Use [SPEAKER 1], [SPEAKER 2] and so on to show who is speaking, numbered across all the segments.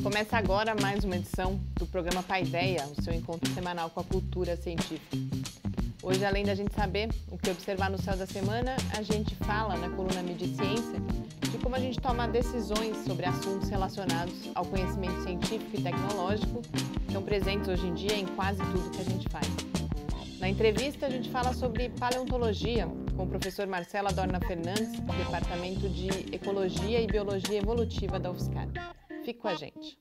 [SPEAKER 1] Começa agora mais uma edição do programa Paideia, o seu encontro semanal com a cultura científica. Hoje, além da gente saber o que observar no céu da semana, a gente fala na coluna Mídia e Ciência de como a gente toma decisões sobre assuntos relacionados ao conhecimento científico e tecnológico que estão presentes hoje em dia em quase tudo que a gente faz. Na entrevista, a gente fala sobre paleontologia com o professor Marcelo Adorna Fernandes, do Departamento de Ecologia e Biologia Evolutiva da UFSCar. Fique com a gente.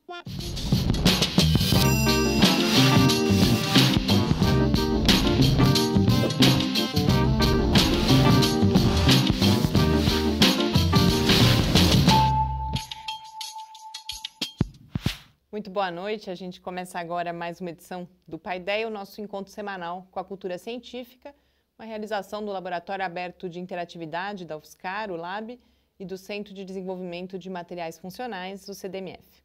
[SPEAKER 1] Muito boa noite, a gente começa agora mais uma edição do Paideia, o nosso encontro semanal com a cultura científica, uma realização do Laboratório Aberto de Interatividade da UFSCar, o LAB, e do Centro de Desenvolvimento de Materiais Funcionais, o CDMF.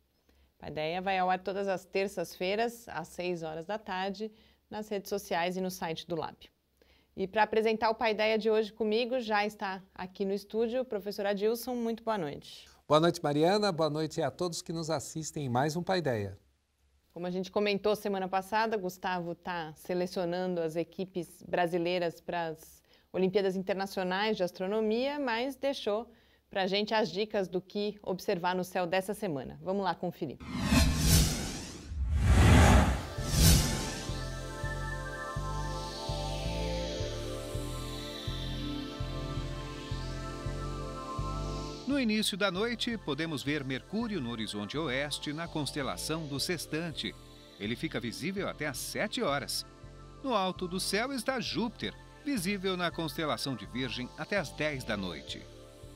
[SPEAKER 1] A Paideia vai ao ar todas as terças-feiras, às 6 horas da tarde, nas redes sociais e no site do LAB. E para apresentar o Paideia de hoje comigo, já está aqui no estúdio o professor Adilson. Muito boa noite.
[SPEAKER 2] Boa noite, Mariana. Boa noite a todos que nos assistem em mais um Paideia.
[SPEAKER 1] Como a gente comentou semana passada, Gustavo está selecionando as equipes brasileiras para as Olimpíadas Internacionais de Astronomia, mas deixou para a gente as dicas do que observar no céu dessa semana. Vamos lá conferir.
[SPEAKER 3] No início da noite, podemos ver Mercúrio no horizonte oeste, na constelação do Sextante. Ele fica visível até às 7 horas. No alto do céu está Júpiter, visível na constelação de Virgem até às 10 da noite.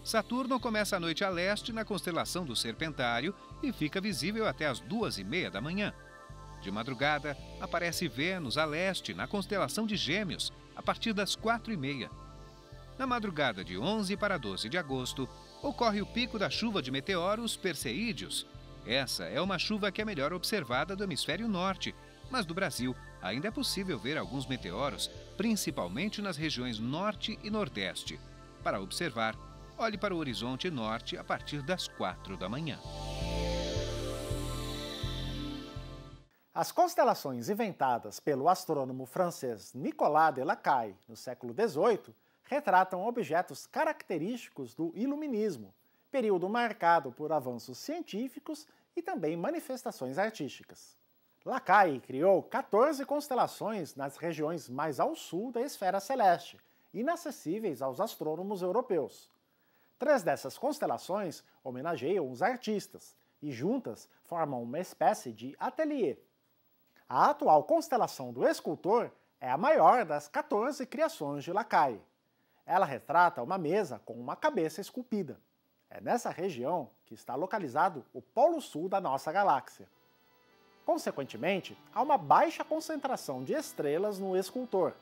[SPEAKER 3] Saturno começa a noite a leste na constelação do Serpentário e fica visível até às 2h30 da manhã. De madrugada, aparece Vênus a leste na constelação de Gêmeos, a partir das 4h30. Na madrugada de 11 para 12 de agosto, ocorre o pico da chuva de meteoros Perseídeos. Essa é uma chuva que é melhor observada do hemisfério norte, mas do Brasil ainda é possível ver alguns meteoros, principalmente nas regiões norte e nordeste. Para observar, olhe para o horizonte norte a partir das 4 da manhã.
[SPEAKER 4] As constelações inventadas pelo astrônomo francês Nicolas de Lacaille no século XVIII retratam objetos característicos do Iluminismo, período marcado por avanços científicos e também manifestações artísticas. Lacaille criou 14 constelações nas regiões mais ao sul da esfera celeste, inacessíveis aos astrônomos europeus. 3 dessas constelações homenageiam os artistas e juntas formam uma espécie de ateliê. A atual constelação do Escultor é a maior das 14 criações de Lacaille. Ela retrata uma mesa com uma cabeça esculpida. É nessa região que está localizado o Polo Sul da nossa galáxia. Consequentemente, há uma baixa concentração de estrelas no Escultor,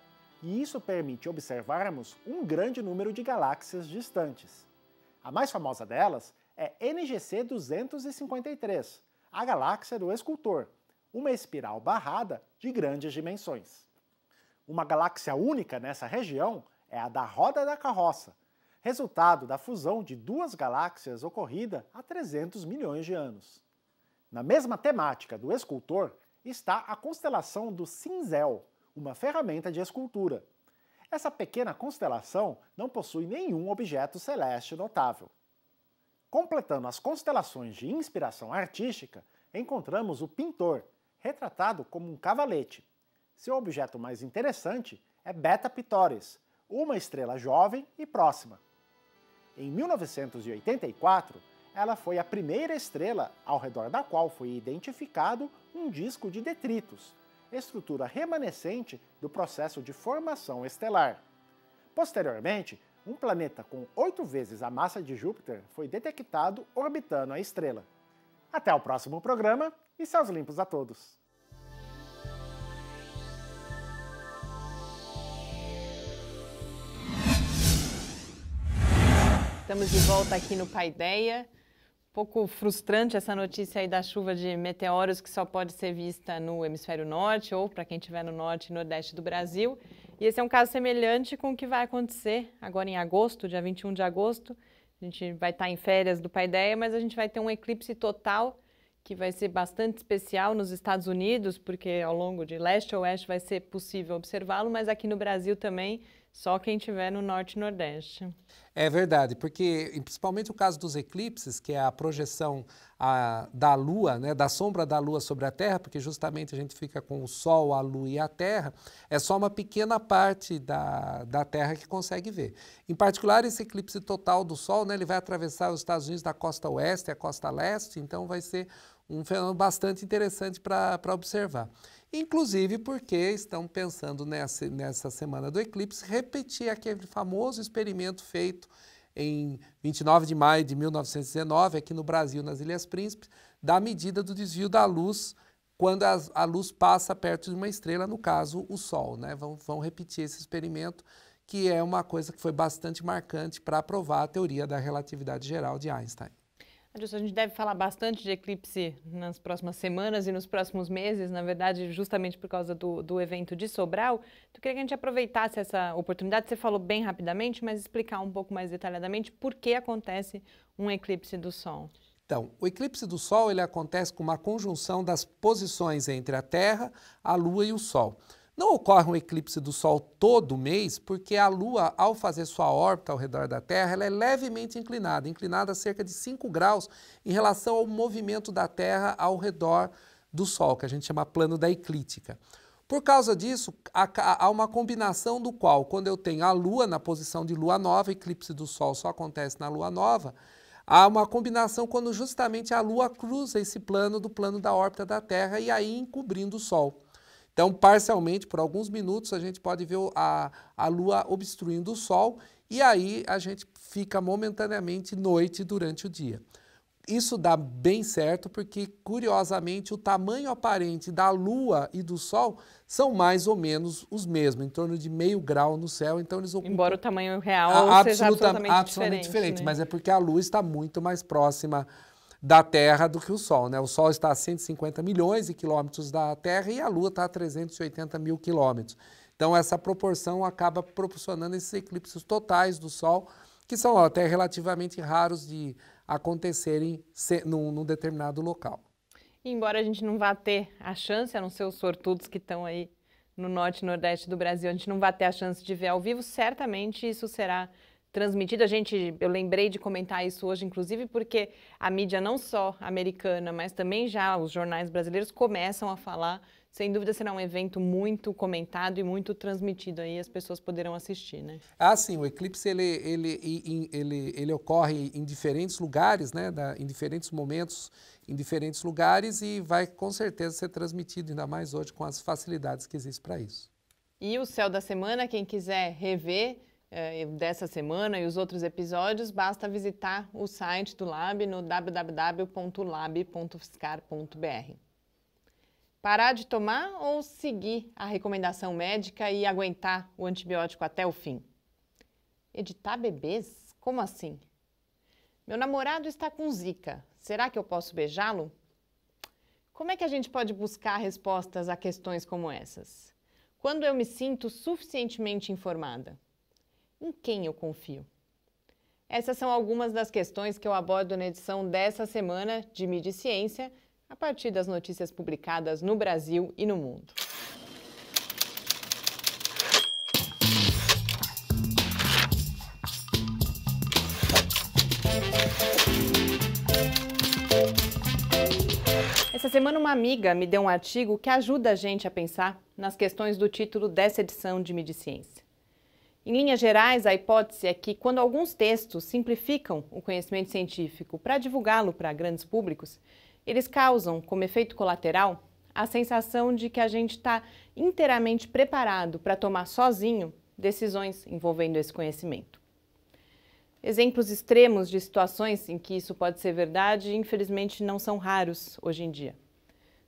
[SPEAKER 4] e isso permite observarmos um grande número de galáxias distantes. A mais famosa delas é NGC 253, a galáxia do Escultor, uma espiral barrada de grandes dimensões. Uma galáxia única nessa região é a da Roda da Carroça, resultado da fusão de 2 galáxias ocorrida há 300 milhões de anos. Na mesma temática do Escultor está a constelação do Cinzel, uma ferramenta de escultura. Essa pequena constelação não possui nenhum objeto celeste notável. Completando as constelações de inspiração artística, encontramos o Pintor, retratado como um cavalete. Seu objeto mais interessante é Beta Pictoris, uma estrela jovem e próxima. Em 1984, ela foi a primeira estrela ao redor da qual foi identificado um disco de detritos, estrutura remanescente do processo de formação estelar. Posteriormente, um planeta com 8 vezes a massa de Júpiter foi detectado orbitando a estrela. Até o próximo programa e céus limpos a todos!
[SPEAKER 1] Estamos de volta aqui no Paideia. Um pouco frustrante essa notícia aí da chuva de meteoros que só pode ser vista no hemisfério norte ou para quem estiver no norte e nordeste do Brasil. E esse é um caso semelhante com o que vai acontecer agora em agosto, dia 21 de agosto. A gente vai estar em férias do Paideia, mas a gente vai ter um eclipse total que vai ser bastante especial nos Estados Unidos, porque ao longo de leste a oeste vai ser possível observá-lo, mas aqui no Brasil também, só quem estiver no norte e nordeste.
[SPEAKER 2] É verdade, porque principalmente o caso dos eclipses, que é a projeção da Lua, né, da sombra da Lua sobre a Terra, porque justamente a gente fica com o Sol, a Lua e a Terra, é só uma pequena parte da Terra que consegue ver. Em particular, esse eclipse total do Sol, né, ele vai atravessar os Estados Unidos da costa oeste à costa leste, então vai ser um fenômeno bastante interessante para observar. Inclusive porque estão pensando nessa semana do eclipse repetir aquele famoso experimento feito em 29 de maio de 1919, aqui no Brasil, nas Ilhas Príncipes, da medida do desvio da luz quando a luz passa perto de uma estrela, no caso, o Sol, né? Vão repetir esse experimento, que é uma coisa que foi bastante marcante para provar a teoria da relatividade geral de Einstein.
[SPEAKER 1] Adilson, a gente deve falar bastante de eclipse nas próximas semanas e nos próximos meses, na verdade, justamente por causa do evento de Sobral. Eu queria que a gente aproveitasse essa oportunidade, você falou bem rapidamente, mas explicar um pouco mais detalhadamente por que acontece um eclipse do Sol.
[SPEAKER 2] Então, o eclipse do Sol ele acontece com uma conjunção das posições entre a Terra, a Lua e o Sol. Não ocorre um eclipse do Sol todo mês, porque a Lua, ao fazer sua órbita ao redor da Terra, ela é levemente inclinada a cerca de 5 graus em relação ao movimento da Terra ao redor do Sol, que a gente chama plano da eclíptica. Por causa disso, há uma combinação do qual, quando eu tenho a Lua na posição de Lua nova, eclipse do Sol só acontece na Lua nova, há uma combinação quando justamente a Lua cruza esse plano do plano da órbita da Terra e aí encobrindo o Sol. Então, parcialmente, por alguns minutos, a gente pode ver a Lua obstruindo o Sol e aí a gente fica momentaneamente noite durante o dia. Isso dá bem certo porque, curiosamente, o tamanho aparente da Lua e do Sol são mais ou menos os mesmos, em torno de meio grau no céu. Então eles ocupam...
[SPEAKER 1] Embora o tamanho real seja absolutamente diferente,
[SPEAKER 2] né? Mas é porque a Lua está muito mais próxima da Terra do que o Sol, né? O Sol está a 150 milhões de quilômetros da Terra e a Lua está a 380 mil quilômetros. Então essa proporção acaba proporcionando esses eclipses totais do Sol, que são até relativamente raros de acontecerem num determinado local.
[SPEAKER 1] E embora a gente não vá ter a chance, a não ser os sortudos que estão aí no norte e nordeste do Brasil, a gente não vai ter a chance de ver ao vivo, certamente isso será transmitido. Eu lembrei de comentar isso hoje, inclusive, porque a mídia não só americana, mas também já os jornais brasileiros começam a falar. Sem dúvida será um evento muito comentado e muito transmitido aí, as pessoas poderão assistir, né?
[SPEAKER 2] Ah, sim, o eclipse ele ocorre em diferentes lugares, né? Em diferentes momentos, em diferentes lugares e vai com certeza ser transmitido, ainda mais hoje com as facilidades que existem para isso.
[SPEAKER 1] E o Céu da Semana, quem quiser rever dessa semana e os outros episódios, basta visitar o site do Lab no www.lab.fiscar.br. Parar de tomar ou seguir a recomendação médica e aguentar o antibiótico até o fim? Editar bebês? Como assim? Meu namorado está com zika. Será que eu posso beijá-lo? Como é que a gente pode buscar respostas a questões como essas? Quando eu me sinto suficientemente informada? Em quem eu confio? Essas são algumas das questões que eu abordo na edição dessa semana de Mídia e Ciência, a partir das notícias publicadas no Brasil e no mundo. Essa semana uma amiga me deu um artigo que ajuda a gente a pensar nas questões do título dessa edição de Mídia e Ciência. Em linhas gerais, a hipótese é que quando alguns textos simplificam o conhecimento científico para divulgá-lo para grandes públicos, eles causam, como efeito colateral, a sensação de que a gente está inteiramente preparado para tomar sozinho decisões envolvendo esse conhecimento. Exemplos extremos de situações em que isso pode ser verdade, infelizmente, não são raros hoje em dia.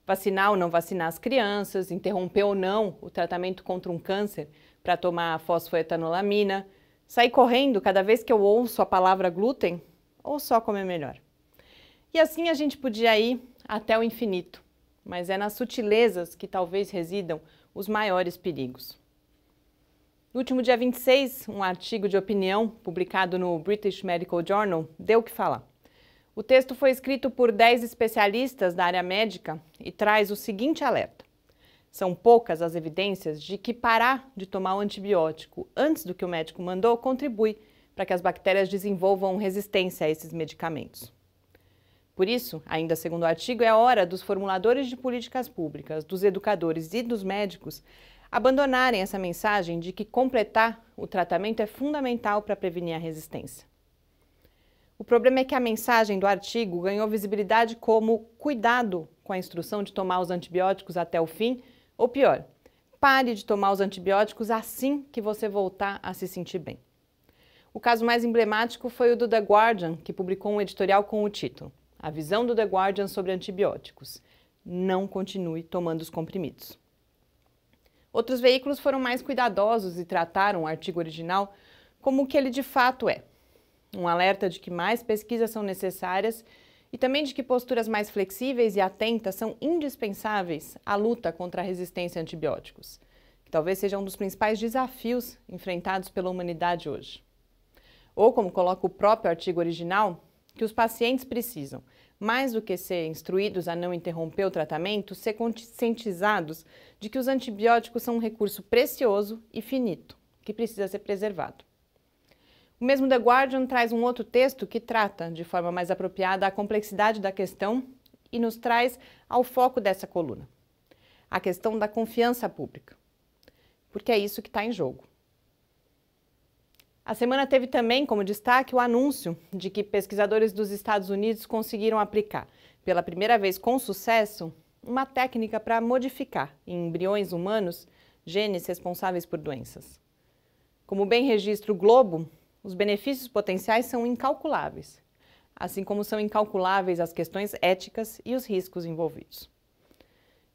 [SPEAKER 1] Vacinar ou não vacinar as crianças, interromper ou não o tratamento contra um câncer para tomar fosfoetanolamina, sair correndo cada vez que eu ouço a palavra glúten ou só comer melhor. E assim a gente podia ir até o infinito, mas é nas sutilezas que talvez residam os maiores perigos. No último dia 26, um artigo de opinião publicado no British Medical Journal deu o que falar. O texto foi escrito por 10 especialistas da área médica e traz o seguinte alerta. São poucas as evidências de que parar de tomar o antibiótico antes do que o médico mandou contribui para que as bactérias desenvolvam resistência a esses medicamentos. Por isso, ainda segundo o artigo, é hora dos formuladores de políticas públicas, dos educadores e dos médicos abandonarem essa mensagem de que completar o tratamento é fundamental para prevenir a resistência. O problema é que a mensagem do artigo ganhou visibilidade como cuidado com a instrução de tomar os antibióticos até o fim, ou pior, pare de tomar os antibióticos assim que você voltar a se sentir bem. O caso mais emblemático foi o do The Guardian, que publicou um editorial com o título A visão do The Guardian sobre antibióticos. Não continue tomando os comprimidos. Outros veículos foram mais cuidadosos e trataram o artigo original como o que ele de fato é. Um alerta de que mais pesquisas são necessárias e também de que posturas mais flexíveis e atentas são indispensáveis à luta contra a resistência a antibióticos, que talvez seja um dos principais desafios enfrentados pela humanidade hoje. Ou, como coloca o próprio artigo original, que os pacientes precisam, mais do que ser instruídos a não interromper o tratamento, ser conscientizados de que os antibióticos são um recurso precioso e finito, que precisa ser preservado. O mesmo The Guardian traz um outro texto que trata, de forma mais apropriada, a complexidade da questão e nos traz ao foco dessa coluna, a questão da confiança pública, porque é isso que está em jogo. A semana teve também como destaque o anúncio de que pesquisadores dos Estados Unidos conseguiram aplicar, pela primeira vez com sucesso, uma técnica para modificar, em embriões humanos, genes responsáveis por doenças. Como bem registra o Globo, os benefícios potenciais são incalculáveis, assim como são incalculáveis as questões éticas e os riscos envolvidos.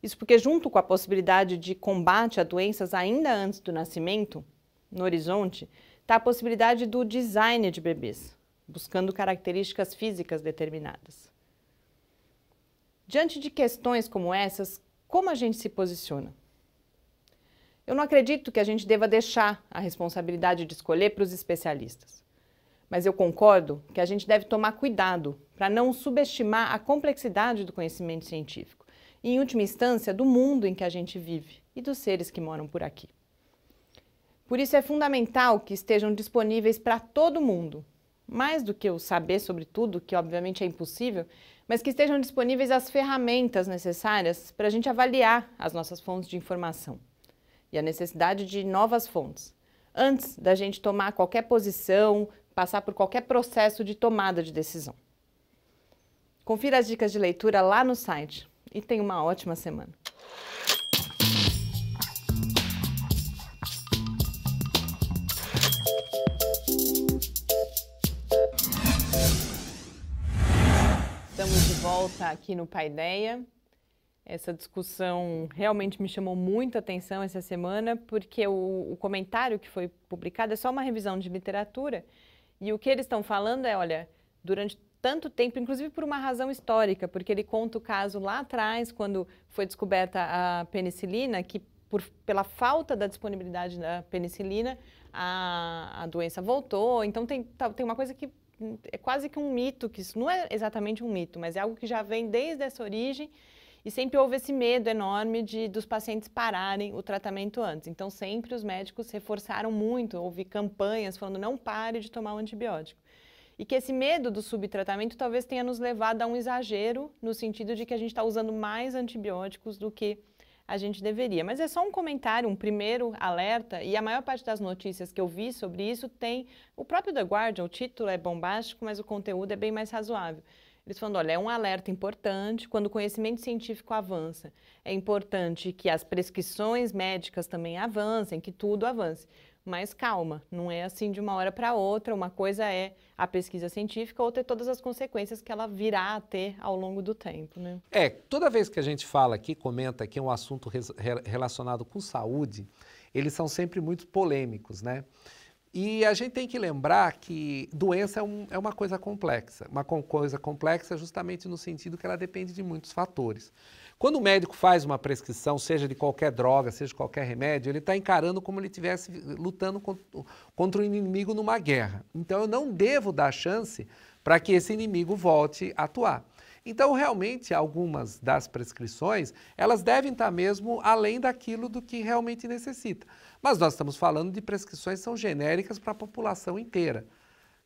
[SPEAKER 1] Isso porque, junto com a possibilidade de combate a doenças ainda antes do nascimento, no horizonte, está a possibilidade do design de bebês, buscando características físicas determinadas. Diante de questões como essas, como a gente se posiciona? Eu não acredito que a gente deva deixar a responsabilidade de escolher para os especialistas, mas eu concordo que a gente deve tomar cuidado para não subestimar a complexidade do conhecimento científico e, em última instância, do mundo em que a gente vive e dos seres que moram por aqui. Por isso é fundamental que estejam disponíveis para todo mundo, mais do que o saber sobre tudo, que obviamente é impossível, mas que estejam disponíveis as ferramentas necessárias para a gente avaliar as nossas fontes de informação e a necessidade de novas fontes, antes da gente tomar qualquer posição, passar por qualquer processo de tomada de decisão. Confira as dicas de leitura lá no site e tenha uma ótima semana. Estamos de volta aqui no Paideia. Essa discussão realmente me chamou muita atenção essa semana, porque o comentário que foi publicado é só uma revisão de literatura e o que eles estão falando é, olha, durante tanto tempo, inclusive por uma razão histórica, porque ele conta o caso lá atrás, quando foi descoberta a penicilina, que pela falta da disponibilidade da penicilina, a doença voltou. Então tem uma coisa que é quase que um mito, que isso não é exatamente um mito, mas é algo que já vem desde essa origem e sempre houve esse medo enorme dos pacientes pararem o tratamento antes. Então sempre os médicos reforçaram muito, houve campanhas falando não pare de tomar o antibiótico. E que esse medo do subtratamento talvez tenha nos levado a um exagero, no sentido de que a gente está usando mais antibióticos do que a gente deveria. Mas é só um comentário, um primeiro alerta, e a maior parte das notícias que eu vi sobre isso tem o próprio The Guardian, o título é bombástico, mas o conteúdo é bem mais razoável. Eles falando, olha, é um alerta importante quando o conhecimento científico avança. É importante que as prescrições médicas também avancem, que tudo avance. Mas calma, não é assim de uma hora para outra. Uma coisa é a pesquisa científica, outra é todas as consequências que ela virá a ter ao longo do tempo, né?
[SPEAKER 2] Toda vez que a gente fala aqui, comenta aqui um assunto relacionado com saúde, eles são sempre muito polêmicos, né? E a gente tem que lembrar que doença é uma coisa complexa. Uma coisa complexa justamente no sentido que ela depende de muitos fatores. Quando o médico faz uma prescrição, seja de qualquer droga, seja de qualquer remédio, ele está encarando como ele estivesse lutando contra o inimigo numa guerra. Então eu não devo dar chance para que esse inimigo volte a atuar. Então, realmente, algumas das prescrições, elas devem estar mesmo além daquilo do que realmente necessita. Mas nós estamos falando de prescrições que são genéricas para a população inteira.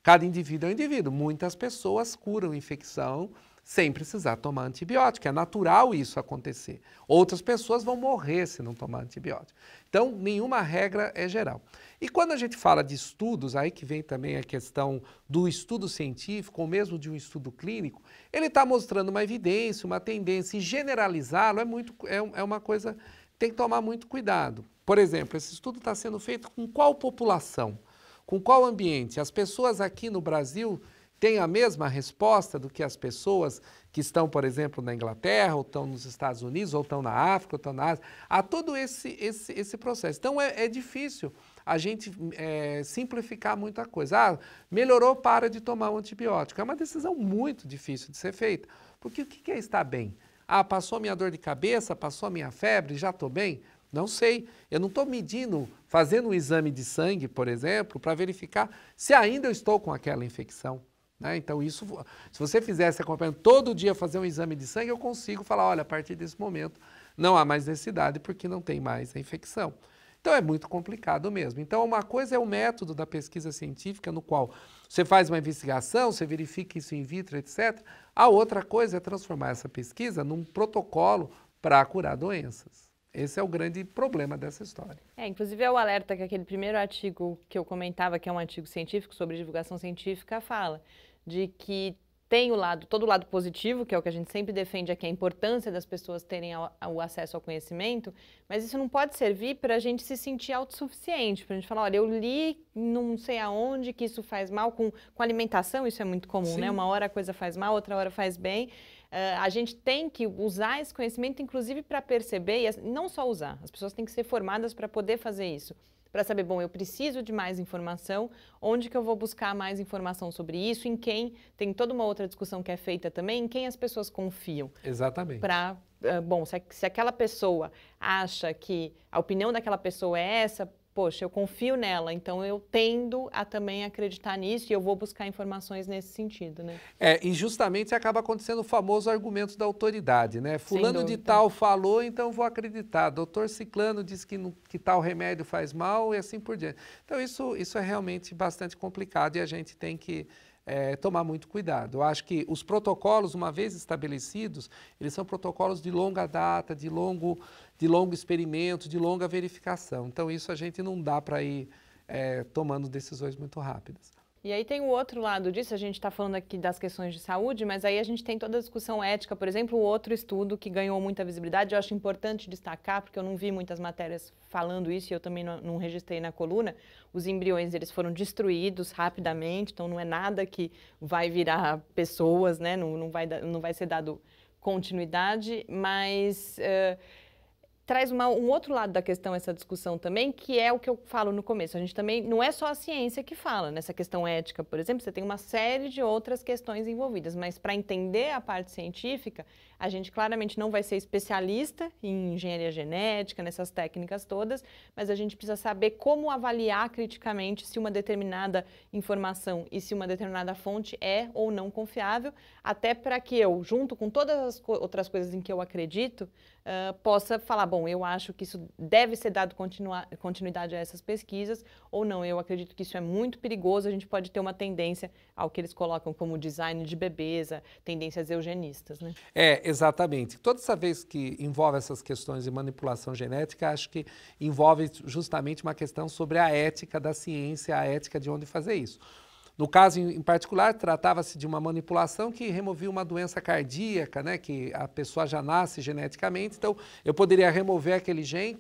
[SPEAKER 2] Cada indivíduo é um indivíduo. Muitas pessoas curam infecção sem precisar tomar antibiótico. É natural isso acontecer. Outras pessoas vão morrer se não tomar antibiótico. Então, nenhuma regra é geral. E quando a gente fala de estudos, aí que vem também a questão do estudo científico, ou mesmo de um estudo clínico, ele está mostrando uma evidência, uma tendência, e generalizá-lo é uma coisa que tem que tomar muito cuidado. Por exemplo, esse estudo está sendo feito com qual população? Com qual ambiente? As pessoas aqui no Brasil têm a mesma resposta do que as pessoas que estão, por exemplo, na Inglaterra, ou estão nos Estados Unidos, ou estão na África, ou estão na Ásia. Há todo esse processo. Então, é difícil a gente simplificar muita coisa. Ah, melhorou, para de tomar o antibiótico. É uma decisão muito difícil de ser feita. Porque o que é estar bem? Ah, passou a minha dor de cabeça, passou a minha febre, já estou bem? Não sei. Eu não estou medindo, fazendo um exame de sangue, por exemplo, para verificar se ainda eu estou com aquela infecção. Né? Então, isso, se você fizesse acompanhando todo dia fazer um exame de sangue, eu consigo falar, olha, a partir desse momento não há mais necessidade porque não tem mais a infecção. Então, é muito complicado mesmo. Então, uma coisa é o método da pesquisa científica, no qual você faz uma investigação, você verifica isso in vitro, etc. A outra coisa é transformar essa pesquisa num protocolo para curar doenças. Esse é o grande problema dessa história.
[SPEAKER 1] Inclusive é o alerta que aquele primeiro artigo que eu comentava, que é um artigo científico sobre divulgação científica, fala de que tem todo o lado positivo, que é o que a gente sempre defende aqui, a importância das pessoas terem o acesso ao conhecimento, mas isso não pode servir para a gente se sentir autossuficiente, para a gente falar, olha, eu li não sei aonde que isso faz mal, com alimentação isso é muito comum,
[SPEAKER 2] Sim.
[SPEAKER 1] né? Uma hora a coisa faz mal, outra hora faz bem. A gente tem que usar esse conhecimento, inclusive, para perceber, e não só usar, as pessoas têm que ser formadas para poder fazer isso. Para saber, bom, eu preciso de mais informação, onde que eu vou buscar mais informação sobre isso, em quem, tem toda uma outra discussão que é feita também, em quem as pessoas confiam.
[SPEAKER 2] Exatamente.
[SPEAKER 1] Bom, se aquela pessoa acha que a opinião daquela pessoa é essa, poxa, eu confio nela, então eu tendo a também acreditar nisso e eu vou buscar informações nesse sentido, né?
[SPEAKER 2] E justamente acaba acontecendo o famoso argumento da autoridade, né? Fulano de tal falou, então vou acreditar. Doutor Ciclano disse que tal remédio faz mal e assim por diante. Então isso é realmente bastante complicado e a gente tem que tomar muito cuidado. Eu acho que os protocolos, uma vez estabelecidos, eles são protocolos de longa data, de longo experimento, de longa verificação. Então, isso a gente não dá para ir tomando decisões muito rápidas.
[SPEAKER 1] E aí tem o outro lado disso, a gente está falando aqui das questões de saúde, mas aí a gente tem toda a discussão ética, por exemplo, o outro estudo que ganhou muita visibilidade, eu acho importante destacar, porque eu não vi muitas matérias falando isso e eu também não registrei na coluna, os embriões eles foram destruídos rapidamente, então não é nada que vai virar pessoas, né? Não vai ser dado continuidade, mas traz um outro lado da questão, essa discussão também, que é o que eu falo no começo. A gente também, não é só a ciência que fala, nessa questão ética, por exemplo, você tem uma série de outras questões envolvidas, mas para entender a parte científica, a gente claramente não vai ser especialista em engenharia genética, nessas técnicas todas, mas a gente precisa saber como avaliar criticamente se uma determinada informação e se uma determinada fonte é ou não confiável, até para que eu, junto com todas as outras coisas em que eu acredito, possa falar, bom, eu acho que isso deve ser dado continuidade a essas pesquisas, ou não, eu acredito que isso é muito perigoso, a gente pode ter uma tendência ao que eles colocam como design de bebês, tendências eugenistas, né?
[SPEAKER 2] Exatamente. Toda essa vez que envolve essas questões de manipulação genética, acho que envolve justamente uma questão sobre a ética da ciência, a ética de onde fazer isso. No caso em particular, tratava-se de uma manipulação que removia uma doença cardíaca, né, que a pessoa já nasce geneticamente, então eu poderia remover aquele gene,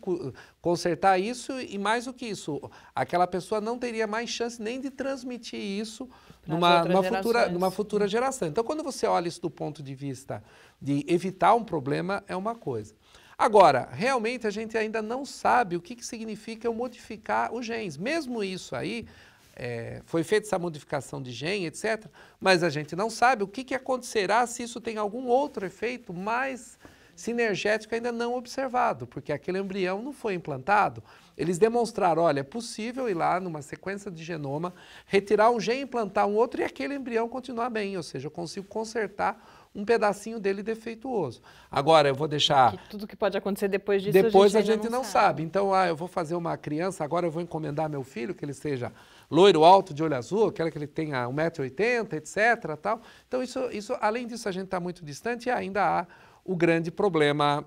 [SPEAKER 2] consertar isso e mais do que isso, aquela pessoa não teria mais chance nem de transmitir isso numa futura geração. Então, quando você olha isso do ponto de vista de evitar um problema, é uma coisa. Agora, realmente a gente ainda não sabe o que significa eu modificar os genes. Mesmo isso aí, foi feita essa modificação de gene, etc., mas a gente não sabe o que acontecerá se isso tem algum outro efeito mais sinergético ainda não observado, porque aquele embrião não foi implantado. Eles demonstraram, olha, é possível ir lá numa sequência de genoma, retirar um gene, implantar um outro e aquele embrião continuar bem, ou seja, eu consigo consertar um pedacinho dele defeituoso. Agora, eu vou deixar...
[SPEAKER 1] Tudo que pode acontecer depois disso,
[SPEAKER 2] depois a gente não sabe. Então, eu vou fazer uma criança, agora eu vou encomendar meu filho, que ele seja loiro, alto, de olho azul, quero que ele tenha 1,80 m, etc. Tal. Então, isso, além disso, a gente está muito distante e ainda há o grande problema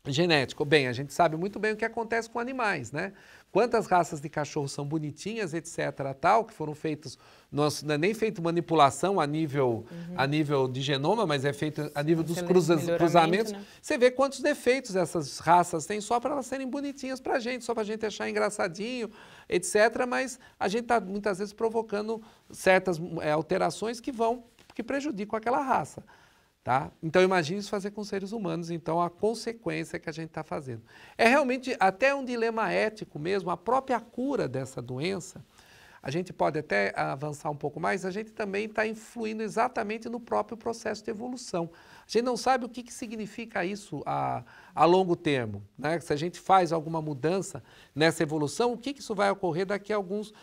[SPEAKER 2] genético. Bem, a gente sabe muito bem o que acontece com animais, né? Quantas raças de cachorro são bonitinhas, etc. Tal, que foram feitas, não é nem feito manipulação a nível de genoma, mas é feito a nível dos cruzamentos. Né? Você vê quantos defeitos essas raças têm só para elas serem bonitinhas para a gente, só para a gente achar engraçadinho, etc. Mas a gente está muitas vezes provocando certas alterações que prejudicam aquela raça. Tá? Então, imagine isso fazer com seres humanos, então, a consequência que a gente está fazendo. É realmente até um dilema ético mesmo, a própria cura dessa doença, a gente pode até avançar um pouco mais, a gente também está influindo exatamente no próprio processo de evolução. A gente não sabe o que significa isso a longo termo, né? Se a gente faz alguma mudança nessa evolução, o que isso vai ocorrer daqui a alguns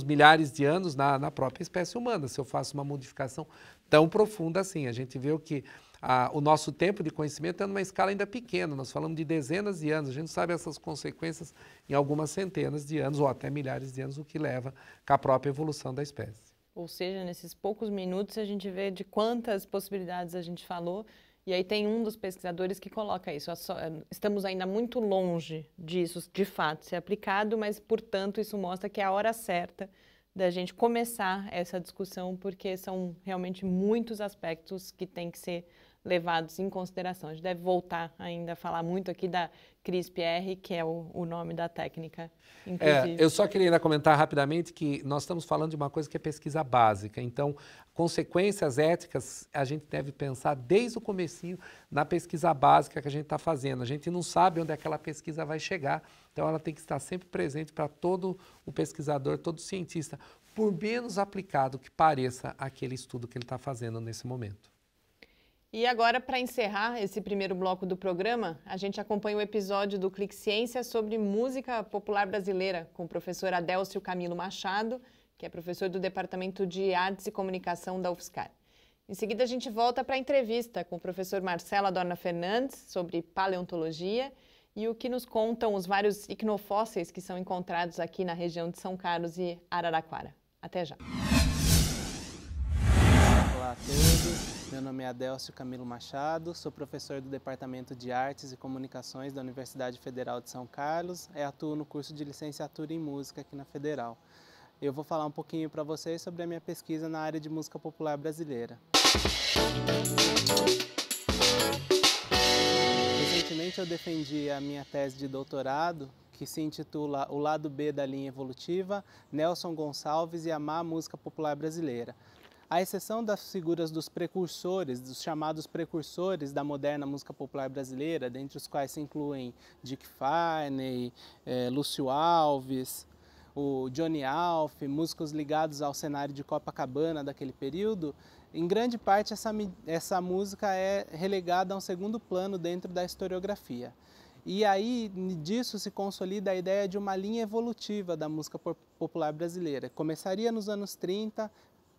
[SPEAKER 2] milhares de anos na própria espécie humana, se eu faço uma modificação tão profunda assim. A gente vê que o nosso tempo de conhecimento é numa escala ainda pequena, nós falamos de dezenas de anos, a gente sabe essas consequências em algumas centenas de anos ou até milhares de anos, o que leva à própria evolução da espécie.
[SPEAKER 1] Ou seja, nesses poucos minutos a gente vê de quantas possibilidades a gente falou, e aí tem um dos pesquisadores que coloca isso, estamos ainda muito longe disso de fato ser aplicado, mas portanto isso mostra que é a hora certa da gente começar essa discussão, porque são realmente muitos aspectos que têm que ser levados em consideração. A gente deve voltar ainda a falar muito aqui da CRISPR, que é o nome da técnica, inclusive.
[SPEAKER 2] Eu só queria ainda comentar rapidamente que nós estamos falando de uma coisa que é pesquisa básica, então consequências éticas a gente deve pensar desde o comecinho na pesquisa básica que a gente está fazendo. A gente não sabe onde aquela pesquisa vai chegar, então ela tem que estar sempre presente para todo o pesquisador, todo cientista, por menos aplicado que pareça aquele estudo que ele está fazendo nesse momento.
[SPEAKER 1] E agora, para encerrar esse primeiro bloco do programa, a gente acompanha o episódio do Clique Ciência sobre música popular brasileira, com o professor Adélcio Camilo Machado, que é professor do Departamento de Artes e Comunicação da UFSCar. Em seguida, a gente volta para a entrevista com o professor Marcelo Adorna Fernandes sobre paleontologia e o que nos contam os vários icnofósseis que são encontrados aqui na região de São Carlos e Araraquara. Até já!
[SPEAKER 5] Olá a todos. Meu nome é Adélcio Camilo Machado, sou professor do Departamento de Artes e Comunicações da Universidade Federal de São Carlos e atuo no curso de licenciatura em música aqui na Federal. Eu vou falar um pouquinho para vocês sobre a minha pesquisa na área de música popular brasileira. Recentemente eu defendi a minha tese de doutorado, que se intitula O Lado B da Linha Evolutiva, Nelson Gonçalves e a Má Música Popular Brasileira. À exceção das figuras dos precursores, dos chamados precursores da moderna música popular brasileira, dentre os quais se incluem Dick Farney, Lúcio Alves, o Johnny Alf, músicos ligados ao cenário de Copacabana daquele período, em grande parte essa música é relegada a um segundo plano dentro da historiografia. E aí disso se consolida a ideia de uma linha evolutiva da música popular brasileira. Começaria nos anos 30,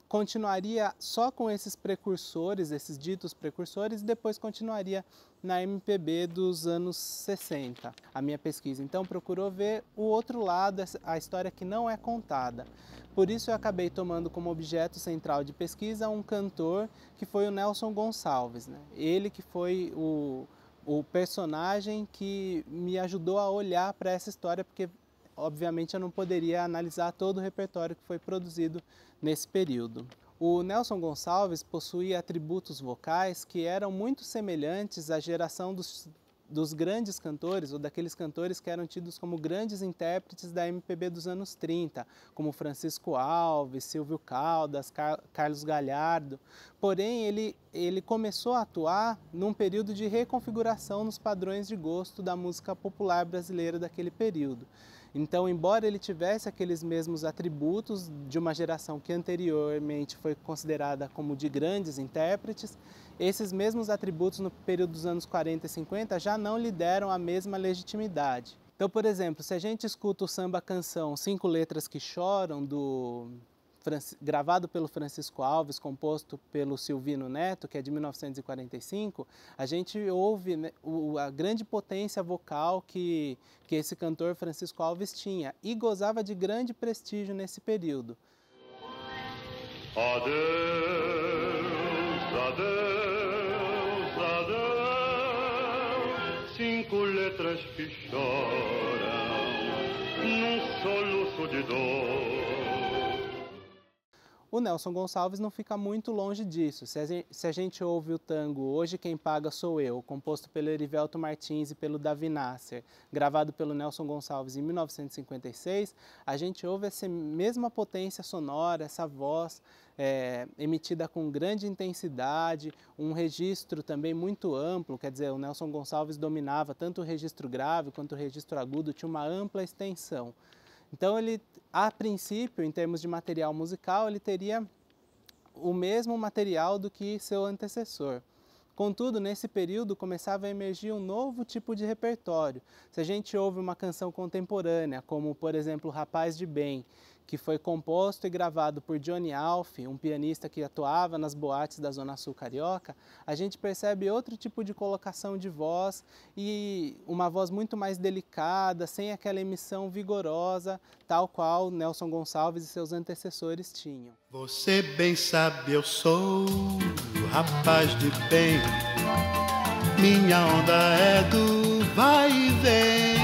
[SPEAKER 5] continuaria só com esses precursores, esses ditos precursores, e depois continuaria na MPB dos anos 60. A minha pesquisa, então, procurou ver o outro lado, a história que não é contada. Por isso eu acabei tomando como objeto central de pesquisa um cantor que foi o Nelson Gonçalves, né? Ele que foi o personagem que me ajudou a olhar para essa história, porque obviamente eu não poderia analisar todo o repertório que foi produzido nesse período. O Nelson Gonçalves possuía atributos vocais que eram muito semelhantes à geração dos grandes cantores, ou daqueles cantores que eram tidos como grandes intérpretes da MPB dos anos 30, como Francisco Alves, Silvio Caldas, Carlos Galhardo. Porém, ele começou a atuar num período de reconfiguração nos padrões de gosto da música popular brasileira daquele período. Então, embora ele tivesse aqueles mesmos atributos de uma geração que anteriormente foi considerada como de grandes intérpretes, esses mesmos atributos no período dos anos 40 e 50 já não lhe deram a mesma legitimidade. Então, por exemplo, se a gente escuta o samba-canção 5 Letras que Choram, gravado pelo Francisco Alves, composto pelo Silvino Neto, que é de 1945, a gente ouve, né, a grande potência vocal que esse cantor Francisco Alves tinha e gozava de grande prestígio nesse período.
[SPEAKER 6] Adeus, adeus, adeus, 5 letras que choram num soluço de dor.
[SPEAKER 5] O Nelson Gonçalves não fica muito longe disso. Se a gente ouve o tango Hoje Quem Paga Sou Eu, composto pelo Erivelto Martins e pelo Davi Nasser, gravado pelo Nelson Gonçalves em 1956, a gente ouve essa mesma potência sonora, essa voz emitida com grande intensidade, um registro também muito amplo, quer dizer, o Nelson Gonçalves dominava tanto o registro grave quanto o registro agudo, tinha uma ampla extensão. Então, ele, a princípio, em termos de material musical, ele teria o mesmo material do que seu antecessor. Contudo, nesse período começava a emergir um novo tipo de repertório. Se a gente ouve uma canção contemporânea, como, por exemplo, Rapaz de Bem, que foi composto e gravado por Johnny Alf, um pianista que atuava nas boates da Zona Sul carioca, a gente percebe outro tipo de colocação de voz e uma voz muito mais delicada, sem aquela emissão vigorosa, tal qual Nelson Gonçalves e seus antecessores tinham.
[SPEAKER 6] Você bem sabe, eu sou rapaz de bem, minha onda é do vai e vem,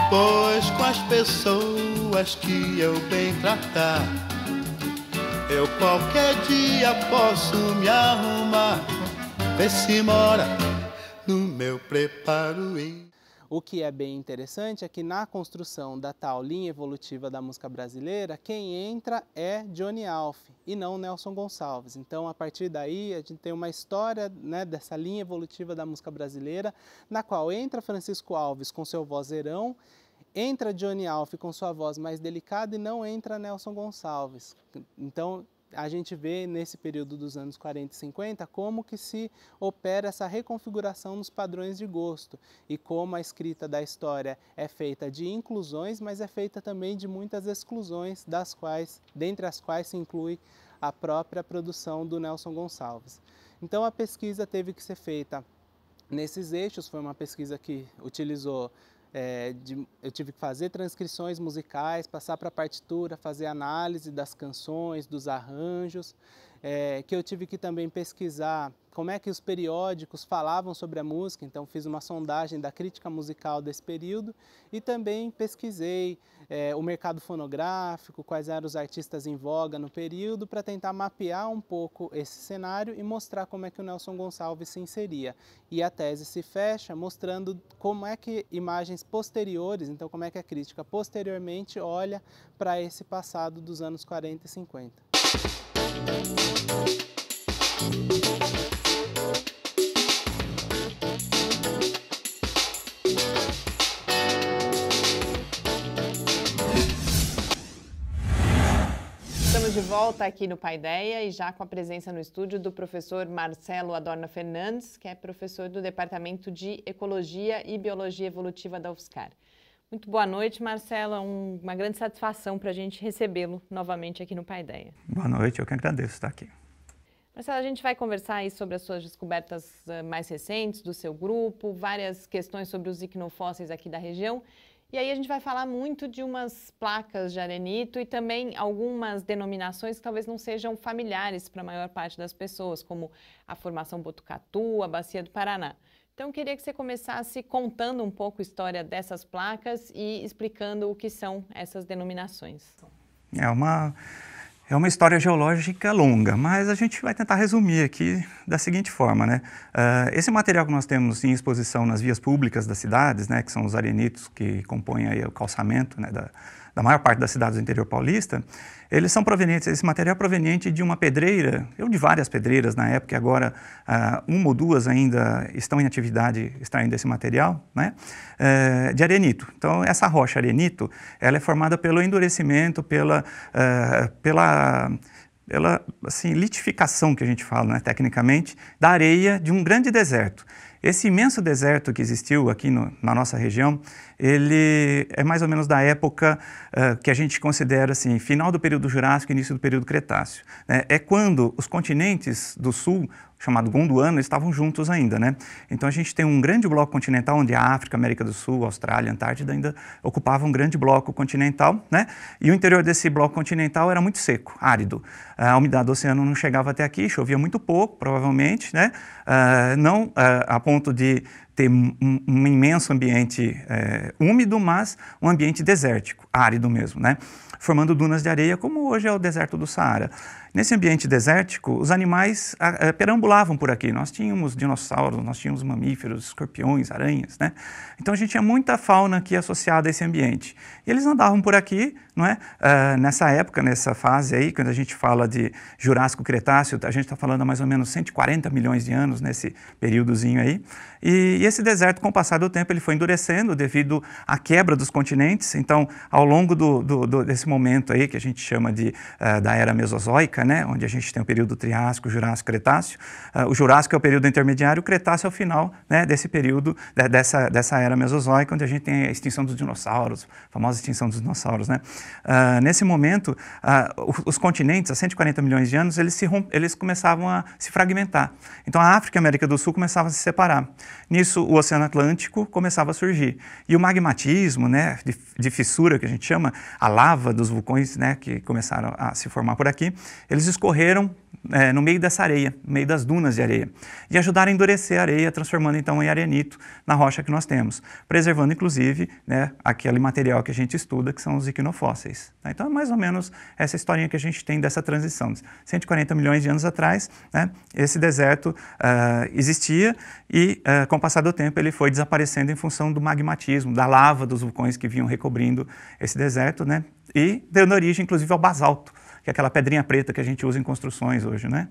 [SPEAKER 6] pois com as pessoas que eu bem tratar, eu qualquer dia posso me arrumar, vê se mora no meu preparo.
[SPEAKER 5] O que é bem interessante é que na construção da tal linha evolutiva da música brasileira, quem entra é Johnny Alf e não Nelson Gonçalves. Então, a partir daí, a gente tem uma história, né, dessa linha evolutiva da música brasileira, na qual entra Francisco Alves com seu vozeirão, entra Johnny Alf com sua voz mais delicada e não entra Nelson Gonçalves. Então, a gente vê nesse período dos anos 40 e 50 como que se opera essa reconfiguração nos padrões de gosto e como a escrita da história é feita de inclusões, mas é feita também de muitas exclusões, dentre as quais se inclui a própria produção do Nelson Gonçalves. Então, a pesquisa teve que ser feita nesses eixos, foi uma pesquisa que utilizou eu tive que fazer transcrições musicais, passar para a partitura, fazer análise das canções, dos arranjos, que eu tive que também pesquisar como é que os periódicos falavam sobre a música, então fiz uma sondagem da crítica musical desse período e também pesquisei o mercado fonográfico, quais eram os artistas em voga no período, para tentar mapear um pouco esse cenário e mostrar como é que o Nelson Gonçalves se inseria. E a tese se fecha mostrando como é que imagens posteriores, então como é que a crítica posteriormente olha para esse passado dos anos 40 e 50.
[SPEAKER 1] Estamos de volta aqui no Paideia e já com a presença no estúdio do professor Marcelo Adorna Fernandes, que é professor do Departamento de Ecologia e Biologia Evolutiva da UFSCar. Muito boa noite, Marcelo. É uma grande satisfação para a gente recebê-lo novamente aqui no Paideia.
[SPEAKER 7] Boa noite, eu que agradeço estar aqui.
[SPEAKER 1] Marcelo, a gente vai conversar aí sobre as suas descobertas mais recentes do seu grupo, várias questões sobre os icnofósseis aqui da região. E aí a gente vai falar muito de umas placas de arenito e também algumas denominações que talvez não sejam familiares para a maior parte das pessoas, como a Formação Botucatu, a Bacia do Paraná. Então, eu queria que você começasse contando um pouco a história dessas placas e explicando o que são essas denominações.
[SPEAKER 7] É uma história geológica longa, mas a gente vai tentar resumir aqui da seguinte forma, né? Esse material que nós temos em exposição nas vias públicas das cidades, né, que são os arenitos que compõem aí o calçamento, né, da maior parte das cidades do interior paulista, eles são provenientes, esse material é proveniente de uma pedreira, ou de várias pedreiras na época, e agora uma ou duas ainda estão em atividade extraindo esse material, né, de arenito. Então, essa rocha arenito, ela é formada pelo endurecimento, pela assim, litificação que a gente fala, né, tecnicamente, da areia de um grande deserto. Esse imenso deserto que existiu aqui na nossa região, ele é mais ou menos da época que a gente considera assim, final do período Jurássico e início do período Cretáceo. É quando os continentes do sul, chamado Gondwana, estavam juntos ainda, né? Então a gente tem um grande bloco continental onde a África, América do Sul, Austrália, Antártida ainda ocupavam um grande bloco continental, né? E o interior desse bloco continental era muito seco, árido. A umidade do oceano não chegava até aqui, chovia muito pouco, provavelmente, né? Não a ponto de ter um imenso ambiente úmido, mas um ambiente desértico, árido mesmo, né? Formando dunas de areia, como hoje é o deserto do Saara. Nesse ambiente desértico, os animais perambulavam por aqui. Nós tínhamos dinossauros, nós tínhamos mamíferos, escorpiões, aranhas, né? Então a gente tinha muita fauna aqui associada a esse ambiente. E eles andavam por aqui, não é? Nessa época, nessa fase aí, quando a gente fala de Jurássico-Cretáceo, a gente está falando há mais ou menos 140 milhões de anos nesse períodozinho aí. E esse deserto, com o passar do tempo, ele foi endurecendo devido à quebra dos continentes. Então, ao longo desse momento aí, que a gente chama da Era Mesozoica, né, onde a gente tem o período Triássico, Jurássico, Cretáceo. O Jurássico é o período intermediário, o Cretáceo é o final, né, desse período, dessa Era Mesozoica, onde a gente tem a extinção dos dinossauros, a famosa extinção dos dinossauros, né? Nesse momento, os continentes, há 140 milhões de anos, eles começavam a se fragmentar. Então, a África e a América do Sul começavam a se separar. Nisso, o Oceano Atlântico começava a surgir. E o magmatismo, né, de fissura, que a gente chama, a lava dos vulcões, né, que começaram a se formar por aqui, eles escorreram no meio dessa areia, no meio das dunas de areia, e ajudaram a endurecer a areia, transformando então em arenito na rocha que nós temos, preservando inclusive, né, aquele material que a gente estuda, que são os iquinofósseis. Então é mais ou menos essa historinha que a gente tem dessa transição. 140 milhões de anos atrás, né, esse deserto existia e com o passar do tempo ele foi desaparecendo em função do magmatismo, da lava dos vulcões que vinham recobrindo esse deserto, né, e dando origem inclusive ao basalto, que é aquela pedrinha preta que a gente usa em construções hoje, né?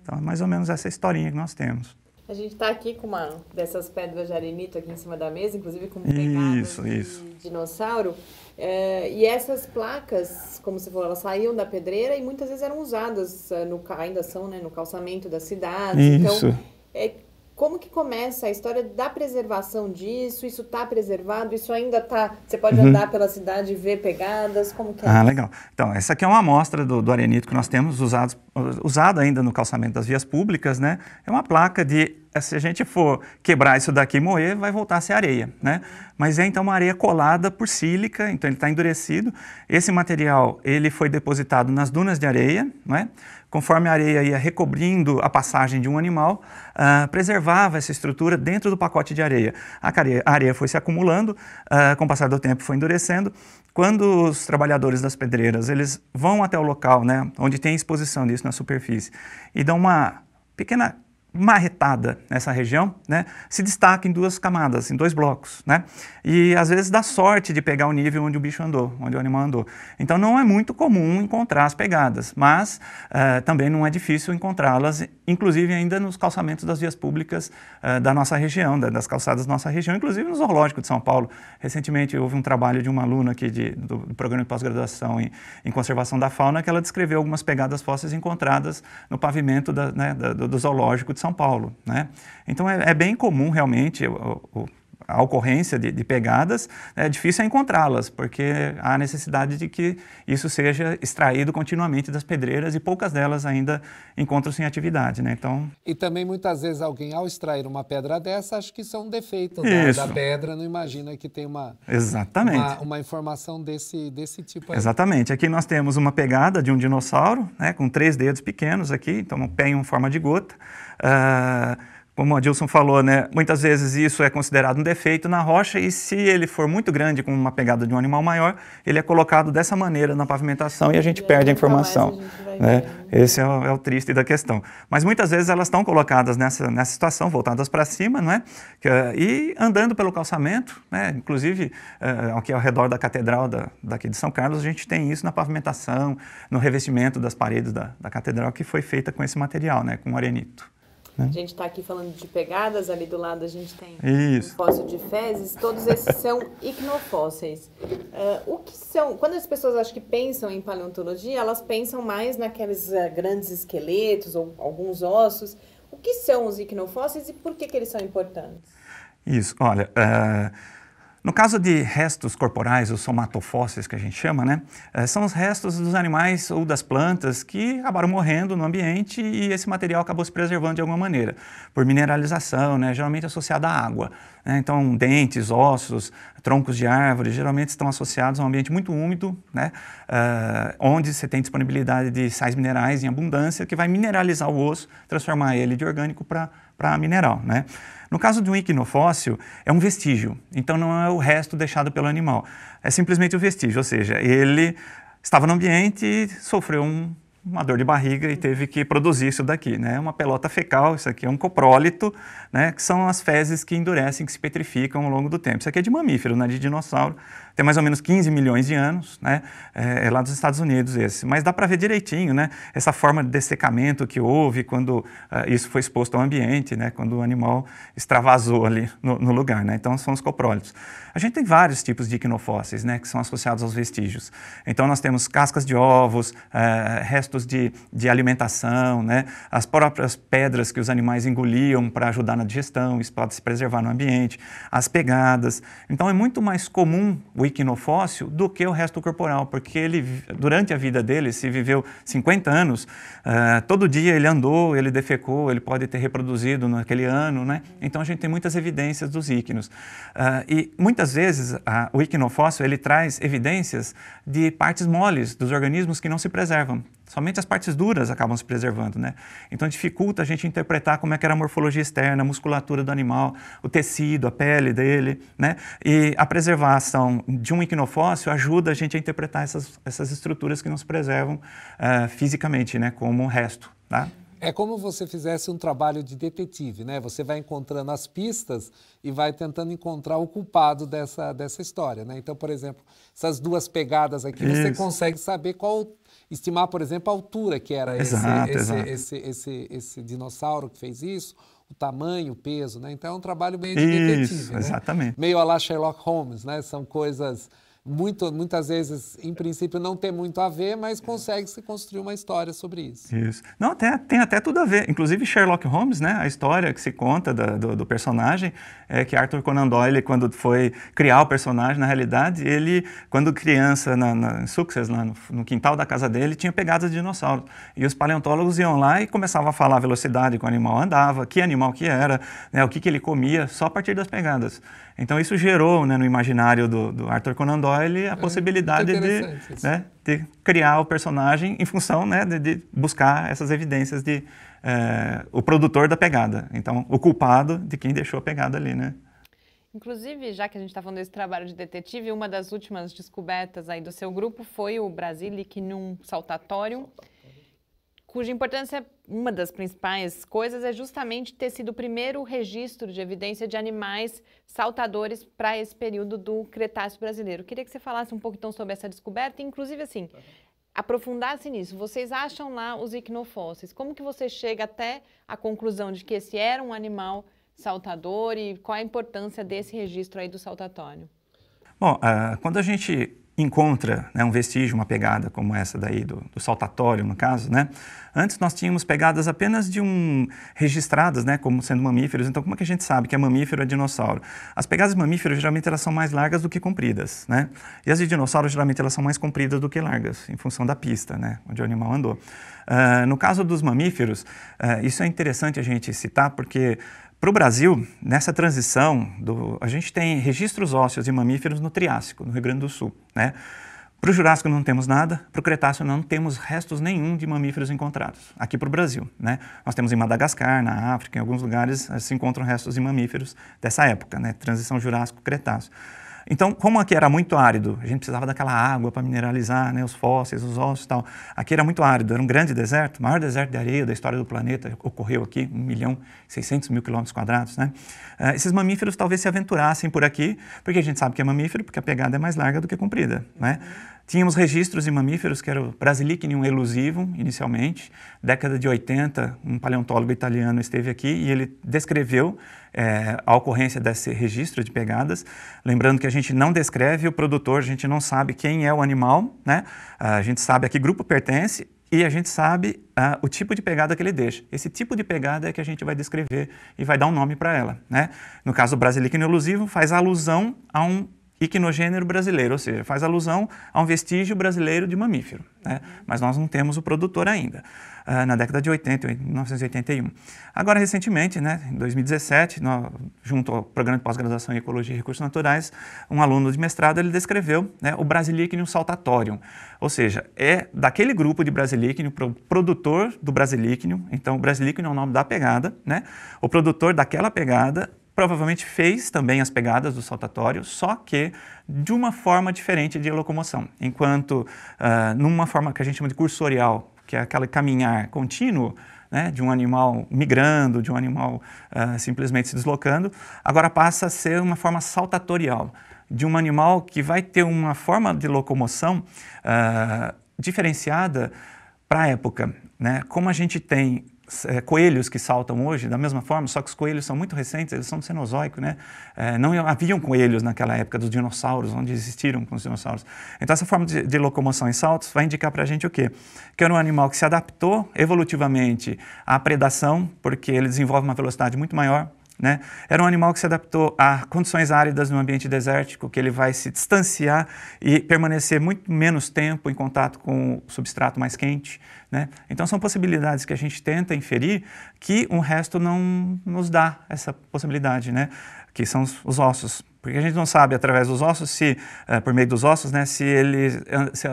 [SPEAKER 7] Então, é mais ou menos essa historinha que nós temos.
[SPEAKER 1] A gente está aqui com uma dessas pedras de arenito aqui em cima da mesa, inclusive com pegadas de dinossauro. E essas placas, como você falou, elas saíam da pedreira e muitas vezes eram usadas, ainda são, né, no calçamento das cidades.
[SPEAKER 7] Isso.
[SPEAKER 1] Então, como que começa a história da preservação disso? Isso está preservado? Isso ainda está... Você pode andar pela cidade e ver pegadas? Como que é?
[SPEAKER 7] Legal. Então, essa aqui é uma amostra do arenito que nós temos usado ainda no calçamento das vias públicas, né? É uma placa de... Se a gente for quebrar isso daqui e moer, vai voltar a ser areia, né? Mas é então uma areia colada por sílica, então ele está endurecido. Esse material, ele foi depositado nas dunas de areia, né? Conforme a areia ia recobrindo a passagem de um animal, preservava essa estrutura dentro do pacote de areia. A areia foi se acumulando, com o passar do tempo foi endurecendo. Quando os trabalhadores das pedreiras eles vão até o local, né, onde tem exposição disso na superfície, e dão uma pequena marretada nessa região, né, se destaca em duas camadas, em dois blocos, né? E às vezes dá sorte de pegar o nível onde o bicho andou, onde o animal andou. Então não é muito comum encontrar as pegadas, mas também não é difícil encontrá-las, inclusive ainda nos calçamentos das vias públicas da nossa região, das calçadas da nossa região, inclusive no Zoológico de São Paulo. Recentemente houve um trabalho de uma aluna aqui do programa de pós-graduação em conservação da fauna, que ela descreveu algumas pegadas fósseis encontradas no pavimento do Zoológico de São Paulo, né? Então é bem comum realmente a ocorrência de pegadas. É difícil encontrá-las, porque há necessidade de que isso seja extraído continuamente das pedreiras e poucas delas ainda encontram-se em atividade, né? Então...
[SPEAKER 2] E também muitas vezes alguém, ao extrair uma pedra dessa, acha que isso é um defeito da pedra, não imagina que tem uma informação desse tipo aí.
[SPEAKER 7] Exatamente. Aqui nós temos uma pegada de um dinossauro, né, com 3 dedos pequenos aqui, então um pé em forma de gota. Como o Adilson falou, né, muitas vezes isso é considerado um defeito na rocha e se ele for muito grande, com uma pegada de um animal maior, ele é colocado dessa maneira na pavimentação e a gente perde a informação. Né? Esse é o triste da questão. Mas muitas vezes elas estão colocadas nessa situação, voltadas para cima, né? E andando pelo calçamento, né? Inclusive aqui ao redor da catedral daqui de São Carlos, a gente tem isso na pavimentação, no revestimento das paredes da catedral, que foi feita com esse material, né? Com arenito. né?
[SPEAKER 1] A gente está aqui falando de pegadas, ali do lado a gente tem
[SPEAKER 7] Isso.
[SPEAKER 1] um fóssil de fezes, todos esses são icnofósseis. O que são, quando as pessoas acho que pensam em paleontologia, elas pensam mais naqueles grandes esqueletos ou alguns ossos. O que são os icnofósseis e por que eles são importantes?
[SPEAKER 7] Isso, olha, no caso de restos corporais, os somatofósseis que a gente chama, né, são os restos dos animais ou das plantas que acabaram morrendo no ambiente e esse material acabou se preservando de alguma maneira, por mineralização, né, geralmente associada à água, né, então dentes, ossos, troncos de árvores, geralmente estão associados a um ambiente muito úmido, né, onde você tem disponibilidade de sais minerais em abundância que vai mineralizar o osso, transformar ele de orgânico para mineral, né. No caso de um icnofóssil, é um vestígio, então não é o resto deixado pelo animal, é simplesmente o vestígio, ou seja, ele estava no ambiente e sofreu uma dor de barriga e teve que produzir isso daqui, né? Uma pelota fecal, isso aqui é um coprólito, né? Que são as fezes que endurecem, que se petrificam ao longo do tempo. Isso aqui é de mamífero, não é de dinossauro. Tem mais ou menos 15 milhões de anos, né? É lá dos Estados Unidos esse. Mas dá para ver direitinho, né? Essa forma de dessecamento que houve quando isso foi exposto ao ambiente, né? Quando o animal extravasou ali no lugar, né? Então são os coprólitos. A gente tem vários tipos de icnofósseis, né? Que são associados aos vestígios. Então nós temos cascas de ovos, restos de alimentação, né? As próprias pedras que os animais engoliam para ajudar na digestão, isso pode se preservar no ambiente, as pegadas. Então é muito mais comum o icnofóssil do que o resto corporal, porque ele, durante a vida dele, se viveu 50 anos, todo dia ele andou, ele defecou, ele pode ter reproduzido naquele ano, né? Então a gente tem muitas evidências dos ícneos. E muitas vezes o icnofóssil ele traz evidências de partes moles dos organismos que não se preservam. Somente as partes duras acabam se preservando, né? Então dificulta a gente interpretar como é que era a morfologia externa, a musculatura do animal, o tecido, a pele dele, né? E a preservação de um icnofóssil ajuda a gente a interpretar essas estruturas que não se preservam fisicamente, né? Como o resto, tá?
[SPEAKER 2] É como você fizesse um trabalho de detetive, né? Você vai encontrando as pistas e vai tentando encontrar o culpado dessa história, né? Então, por exemplo, essas duas pegadas aqui, você consegue saber estimar, por exemplo, a altura que era esse dinossauro que fez isso, o tamanho, o peso, né? Então é um trabalho meio de detetive, né?
[SPEAKER 7] Exatamente.
[SPEAKER 2] Meio a lá Sherlock Holmes, né? São coisas muitas vezes, em princípio, não tem muito a ver, mas consegue-se construir uma história sobre isso.
[SPEAKER 7] Isso. Não, tem até tudo a ver. Inclusive, Sherlock Holmes, né, a história que se conta do personagem, é que Arthur Conan Doyle, quando foi criar o personagem, na realidade, ele, quando criança, em Sussex, lá no quintal da casa dele, tinha pegadas de dinossauro. E os paleontólogos iam lá e começavam a falar a velocidade que o animal andava, que animal que era, né, o que ele comia, só a partir das pegadas. Então, isso gerou, né, no imaginário do Arthur Conan Doyle a possibilidade de criar o personagem em função, né, de buscar essas evidências de o produtor da pegada. Então, o culpado de quem deixou a pegada ali, né?
[SPEAKER 1] Inclusive, já que a gente está falando desse trabalho de detetive, uma das últimas descobertas aí do seu grupo foi o Brasilicinum saltatorium, cuja importância, uma das principais coisas, é justamente ter sido o primeiro registro de evidência de animais saltadores para esse período do Cretáceo brasileiro. Queria que você falasse um pouco então sobre essa descoberta e, inclusive, assim, aprofundasse nisso. Vocês acham lá os icnofósseis. Como que você chega até a conclusão de que esse era um animal saltador e qual a importância desse registro aí do saltatório?
[SPEAKER 7] Bom, quando a gente encontra, né, um vestígio, uma pegada como essa daí do saltatório, no caso, né? Antes nós tínhamos pegadas apenas registradas, né, como sendo mamíferos. Então, como é que a gente sabe que é mamífero ou é dinossauro? As pegadas de mamíferos, geralmente, elas são mais largas do que compridas, né? E as de dinossauro, geralmente, elas são mais compridas do que largas, em função da pista, né, onde o animal andou. No caso dos mamíferos, isso é interessante a gente citar, porque para o Brasil, nessa transição, a gente tem registros ósseos de mamíferos no Triássico, no Rio Grande do Sul, né? Para o Jurássico não temos nada, para o Cretáceo não temos restos nenhum de mamíferos encontrados, aqui para o Brasil, né? Nós temos em Madagascar, na África, em alguns lugares se encontram restos de mamíferos dessa época, né? Transição Jurássico-Cretáceo. Então, como aqui era muito árido, a gente precisava daquela água para mineralizar, né, os fósseis, os ossos e tal. Aqui era muito árido, era um grande deserto, o maior deserto de areia da história do planeta, ocorreu aqui, 1.600.000 km², né? Esses mamíferos talvez se aventurassem por aqui, porque a gente sabe que é mamífero, porque a pegada é mais larga do que comprida, né? Tínhamos registros de mamíferos que era o Brasilichnium elusivum, inicialmente. Década de 80, um paleontólogo italiano esteve aqui e ele descreveu a ocorrência desse registro de pegadas. Lembrando que a gente não descreve o produtor, a gente não sabe quem é o animal, né? A gente sabe a que grupo pertence e a gente sabe o tipo de pegada que ele deixa. Esse tipo de pegada é que a gente vai descrever e vai dar um nome para ela, né? No caso, o Brasilichnium elusivum faz alusão a um iquinogênero brasileiro, ou seja, faz alusão a um vestígio brasileiro de mamífero, né? Mas nós não temos o produtor ainda, na década de 80, 1981. Agora, recentemente, né, em 2017, junto ao Programa de Pós-Graduação em Ecologia e Recursos Naturais, um aluno de mestrado, ele descreveu, né, o Brasilichnium saltatorium, ou seja, é daquele grupo de Brasilichnium, produtor do Brasilichnium, então o Brasilichnium é o nome da pegada, né? O produtor daquela pegada provavelmente fez também as pegadas do saltatório, só que de uma forma diferente de locomoção. Enquanto numa forma que a gente chama de cursorial, que é aquele caminhar contínuo, né, de um animal migrando, de um animal simplesmente se deslocando, agora passa a ser uma forma saltatorial, de um animal que vai ter uma forma de locomoção diferenciada para a época, né? Como a gente tem coelhos que saltam hoje, da mesma forma, só que os coelhos são muito recentes, eles são do Cenozoico, né? Não haviam coelhos naquela época dos dinossauros, onde existiram com os dinossauros. Então, essa forma de locomoção em saltos vai indicar para a gente o quê? Que era um animal que se adaptou evolutivamente à predação, porque ele desenvolve uma velocidade muito maior, né? Era um animal que se adaptou a condições áridas no ambiente desértico, que ele vai se distanciar e permanecer muito menos tempo em contato com o substrato mais quente, né? Então são possibilidades que a gente tenta inferir que o resto não nos dá essa possibilidade, né? Que são os ossos. Porque a gente não sabe, através dos ossos, se, por meio dos ossos, né, se ele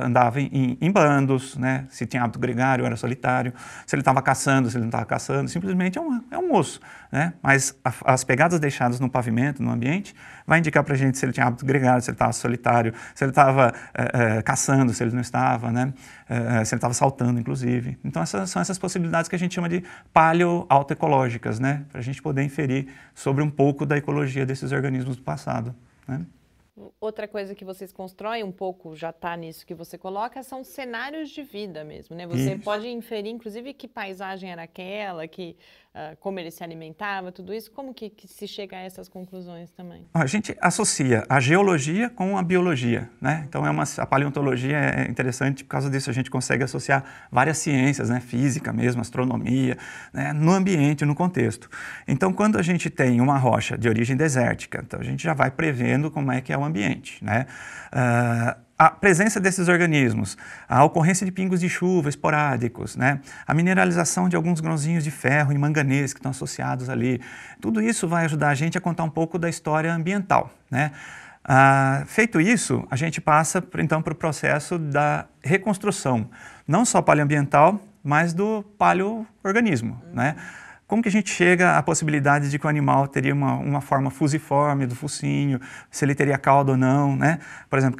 [SPEAKER 7] andava em bandos, né, se tinha hábito gregário, era solitário, se ele estava caçando, se ele não estava caçando, simplesmente é um osso, né? Mas as pegadas deixadas no pavimento, no ambiente, vai indicar para a gente se ele tinha hábito gregário, se ele estava solitário, se ele estava caçando, se ele não estava, né? Se ele estava saltando, inclusive. Então, são essas possibilidades que a gente chama de paleoautoecológicas, né? Para a gente poder inferir sobre um pouco da ecologia desses organismos do passado, né?
[SPEAKER 1] Outra coisa que vocês constroem um pouco, já está nisso que você coloca, são cenários de vida mesmo, né? Você pode inferir, inclusive, que paisagem era aquela, como ele se alimentava, tudo isso. Como que se chega a essas conclusões também?
[SPEAKER 7] A gente associa a geologia com a biologia, né? Então, a paleontologia é interessante por causa disso. A gente consegue associar várias ciências, né? Física mesmo, astronomia, né? No ambiente, no contexto. Então, quando a gente tem uma rocha de origem desértica, então a gente já vai prevendo como é que é o ambiente, né? A presença desses organismos, a ocorrência de pingos de chuva esporádicos, né? A mineralização de alguns grãozinhos de ferro e manganês que estão associados ali, tudo isso vai ajudar a gente a contar um pouco da história ambiental, né? Feito isso, a gente passa então para o processo da reconstrução, não só paleoambiental, mas do paleoorganismo, né? Como que a gente chega à possibilidade de que o animal teria uma forma fusiforme do focinho, se ele teria cauda ou não, né? Por exemplo,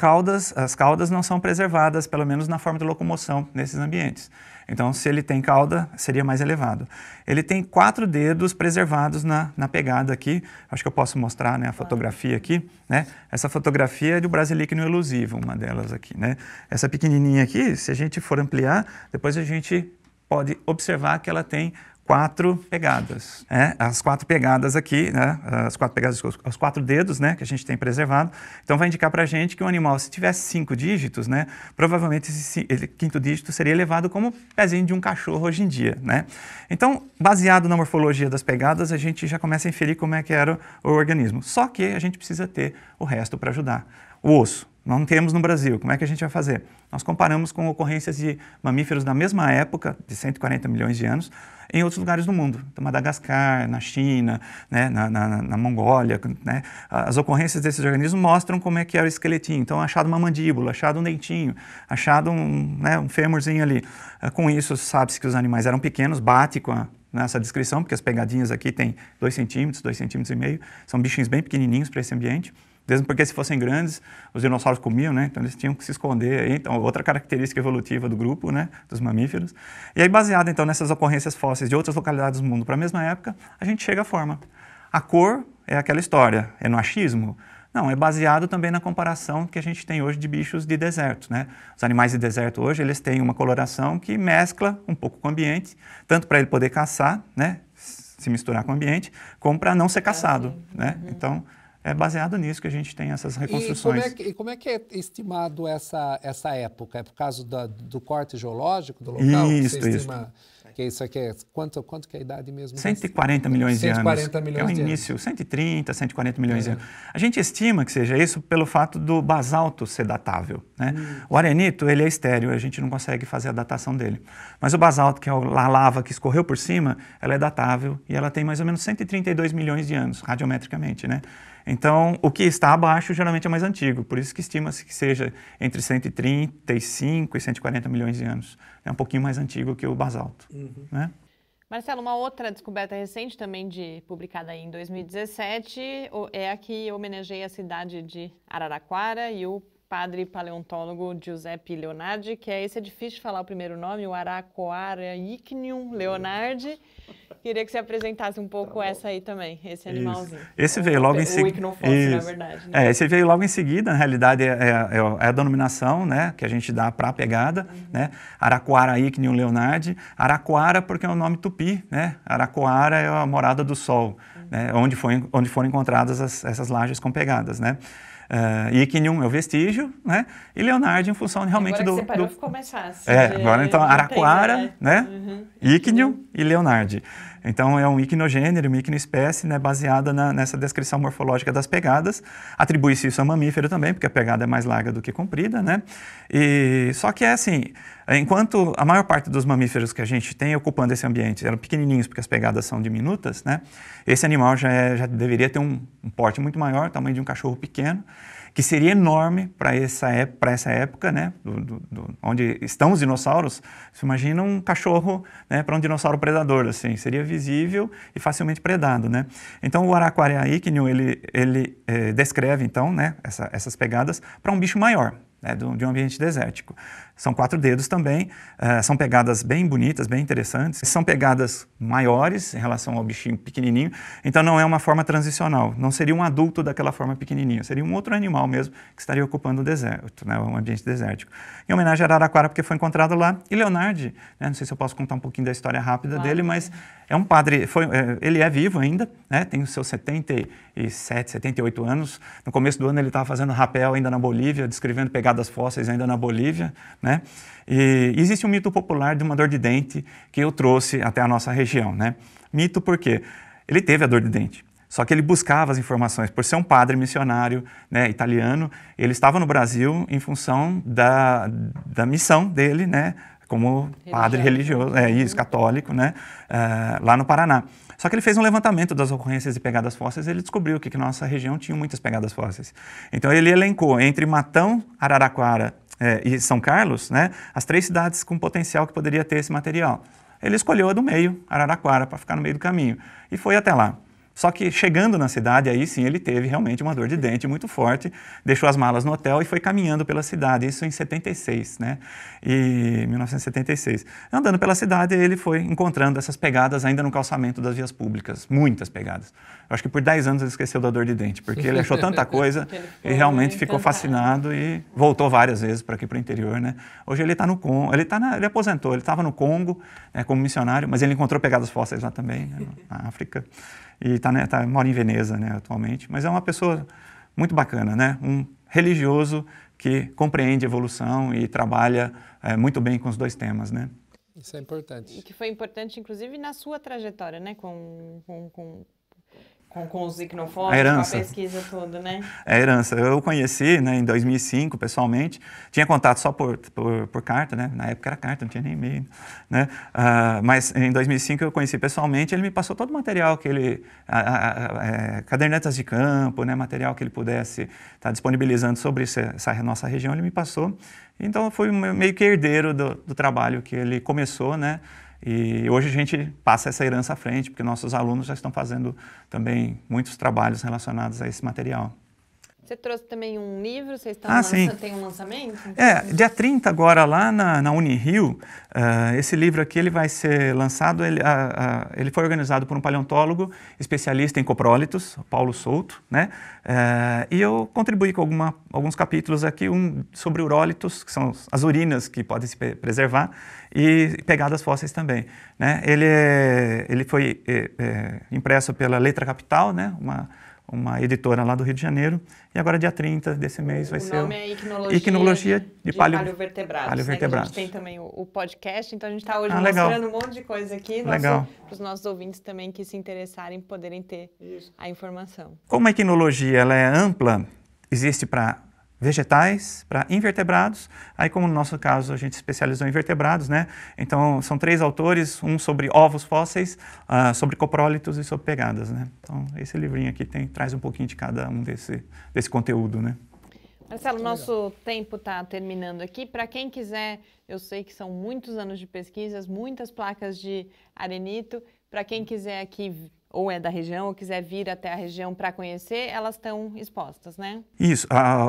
[SPEAKER 7] as caudas não são preservadas, pelo menos na forma de locomoção, nesses ambientes. Então, se ele tem cauda, seria mais elevado. Ele tem 4 dedos preservados na pegada aqui. Acho que eu posso mostrar, né, a fotografia aqui, né? Essa fotografia é do Brasilichnium elusivum, uma delas aqui, né? Essa pequenininha aqui, se a gente for ampliar, depois a gente pode observar que ela tem 4 pegadas, né? As 4 pegadas aqui, né? As 4 pegadas, os 4 dedos, né? Que a gente tem preservado. Então vai indicar para a gente que o animal, se tivesse 5 dígitos, né? Provavelmente esse 5º dígito seria elevado como pezinho de um cachorro hoje em dia, né? Então, baseado na morfologia das pegadas, a gente já começa a inferir como é que era o organismo. Só que a gente precisa ter o resto para ajudar. O osso. Não temos no Brasil. Como é que a gente vai fazer? Nós comparamos com ocorrências de mamíferos da mesma época, de 140 milhões de anos, em outros lugares do mundo. Então, Madagascar, na China, né, na Mongólia, né? As ocorrências desses organismos mostram como é que era o esqueletinho. Então, achado uma mandíbula, achado um dentinho, achado um fêmurzinho ali. Com isso, sabe-se que os animais eram pequenos, bate com nessa descrição, porque as pegadinhas aqui têm 2 centímetros, 2,5 centímetros. São bichinhos bem pequenininhos para esse ambiente. Mesmo porque se fossem grandes, os dinossauros comiam, né? Então eles tinham que se esconder aí. Então, outra característica evolutiva do grupo, né? Dos mamíferos. E aí, baseado então nessas ocorrências fósseis de outras localidades do mundo para a mesma época, a gente chega à forma. A cor é aquela história, é no achismo. Não, é baseado também na comparação que a gente tem hoje de bichos de deserto, né? Os animais de deserto hoje, eles têm uma coloração que mescla um pouco com o ambiente, tanto para ele poder caçar, né? Se misturar com o ambiente, como para não ser caçado, né? Então, é baseado nisso que a gente tem essas reconstruções.
[SPEAKER 2] E como é que é estimado essa época? É por causa do corte geológico do local?
[SPEAKER 7] Isso.
[SPEAKER 2] Que isso aqui é, quanto que é a idade mesmo?
[SPEAKER 7] 140 milhões de anos.
[SPEAKER 2] 140 milhões
[SPEAKER 7] é o
[SPEAKER 2] de
[SPEAKER 7] início,
[SPEAKER 2] anos.
[SPEAKER 7] 130, 140 milhões de anos. A gente estima que seja isso pelo fato do basalto ser datável, né? O arenito, ele é estéril, a gente não consegue fazer a datação dele. Mas o basalto, que é a lava que escorreu por cima, ela é datável e ela tem mais ou menos 132 milhões de anos, radiometricamente, né? Então, o que está abaixo geralmente é mais antigo, por isso que estima-se que seja entre 135 e 140 milhões de anos. É um pouquinho mais antigo que o basalto, né?
[SPEAKER 1] Marcelo, uma outra descoberta recente também publicada em 2017 é a que homenageia a cidade de Araraquara e o padre paleontólogo Giuseppe Leonardi, que é esse, é difícil de falar o primeiro nome, o Araraquara Ichnium Leonardi. Queria que você apresentasse um pouco essa aí também, esse animalzinho.
[SPEAKER 7] Esse veio logo em seguida.
[SPEAKER 1] O icnofosse, na verdade. Né?
[SPEAKER 7] Esse veio logo em seguida, na realidade é a denominação, né, que a gente dá para a pegada, né? Araraquara Ichnium Leonardi. Araraquara porque é o nome tupi, né? Araraquara é a morada do sol, né? Onde foram encontradas essas lajes com pegadas, né? Ichnium é o vestígio, né? E Leonardi em função realmente
[SPEAKER 1] agora que você parou, ficou mais fácil.
[SPEAKER 7] Agora então Araraquara, né? Ichnium e Leonardi. Então é um iquinogênero, uma iquinoespécie, né, baseada nessa descrição morfológica das pegadas. Atribui-se isso a mamífero também, porque a pegada é mais larga do que comprida, né? Só que é assim, enquanto a maior parte dos mamíferos que a gente tem ocupando esse ambiente eram pequenininhos, porque as pegadas são diminutas, né? Esse animal já deveria ter um porte muito maior, tamanho de um cachorro pequeno, que seria enorme para essa época, né, onde estão os dinossauros. Você imagina um cachorro, né, para um dinossauro predador, assim, seria visível e facilmente predado, né? Então o Araraquara Ichnium, ele descreve então, né, essas pegadas para um bicho maior, né, de um ambiente desértico. São 4 dedos também, são pegadas bem bonitas, bem interessantes. São pegadas maiores em relação ao bichinho pequenininho, então não é uma forma transicional, não seria um adulto daquela forma pequenininha, seria um outro animal mesmo que estaria ocupando o deserto, né, um ambiente desértico. Em homenagem a Araraquara, porque foi encontrado lá, e Leonardi, né, não sei se eu posso contar um pouquinho da história rápida dele, mas é um padre, ele é vivo ainda, né, tem os seus 77, 78 anos. No começo do ano ele estava fazendo rapel ainda na Bolívia, descrevendo pegadas fósseis ainda na Bolívia, né? E existe um mito popular de uma dor de dente que eu trouxe até a nossa região, né? Mito porque ele teve a dor de dente, só que ele buscava as informações. Por ser um padre missionário, né, italiano, ele estava no Brasil em função da missão dele, né, como padre religioso, católico, né, lá no Paraná. Só que ele fez um levantamento das ocorrências de pegadas fósseis e ele descobriu que nossa região tinha muitas pegadas fósseis. Então ele elencou entre Matão, Araraquara e São Carlos, né, as 3 cidades com potencial que poderia ter esse material. Ele escolheu a do meio, Araraquara, para ficar no meio do caminho, e foi até lá. Só que chegando na cidade, aí sim ele teve realmente uma dor de dente muito forte, deixou as malas no hotel e foi caminhando pela cidade, isso em 76, né? E 1976. Andando pela cidade, ele foi encontrando essas pegadas ainda no calçamento das vias públicas, muitas pegadas. Eu acho que por 10 anos ele esqueceu da dor de dente, porque ele achou tanta coisa e realmente ficou fascinado e voltou várias vezes para aqui para o interior, né? Hoje ele está no Congo, ele aposentou, ele estava no Congo, né, como missionário, mas ele encontrou pegadas fósseis lá também, né, na África. E mora em Veneza, né, atualmente. Mas é uma pessoa muito bacana, né? Um religioso que compreende a evolução e trabalha muito bem com os 2 temas, né?
[SPEAKER 2] Isso é importante.
[SPEAKER 1] E que foi importante, inclusive, na sua trajetória, né? Com os icnofósseis, com a pesquisa toda, né?
[SPEAKER 7] É a herança. Eu o conheci, né, em 2005, pessoalmente. Tinha contato só por carta, né? Na época era carta, não tinha nem e-mail, né? Mas em 2005 eu conheci pessoalmente. Ele me passou todo o material que ele... cadernetas de campo, né? Material que ele pudesse estar disponibilizando sobre essa nossa região, ele me passou. Então eu fui meio que herdeiro do trabalho que ele começou, né? E hoje a gente passa essa herança à frente, porque nossos alunos já estão fazendo também muitos trabalhos relacionados a esse material.
[SPEAKER 1] Você trouxe também um livro, vocês estão tem um lançamento?
[SPEAKER 7] Dia 30 agora lá na Unirio, esse livro aqui ele vai ser lançado, ele foi organizado por um paleontólogo especialista em coprólitos, Paulo Souto, né? E eu contribuí com alguns capítulos aqui, um sobre urólitos, que são as urinas que podem se preservar, e pegadas fósseis também, né? Ele foi impresso pela Letra Capital, né? Uma editora lá do Rio de Janeiro, e agora dia 30 desse mês vai ser...
[SPEAKER 1] O nome é Ichnologia de Paleovertebrados. Né? A gente tem também o podcast, então a gente está hoje mostrando um monte de coisa aqui para os nossos ouvintes também que se interessarem poderem ter a informação.
[SPEAKER 7] Como a ichnologia ela é ampla, existe para vegetais, para invertebrados, aí como no nosso caso a gente especializou em invertebrados, né? Então são 3 autores, um sobre ovos fósseis, sobre coprólitos e sobre pegadas, né? Então esse livrinho aqui traz um pouquinho de cada um desse conteúdo, né?
[SPEAKER 1] Marcelo, nosso tempo está terminando aqui. Para quem quiser, eu sei que são muitos anos de pesquisas, muitas placas de arenito. Para quem quiser aqui, ou é da região, ou quiser vir até a região para conhecer, elas estão expostas, né?
[SPEAKER 7] Isso.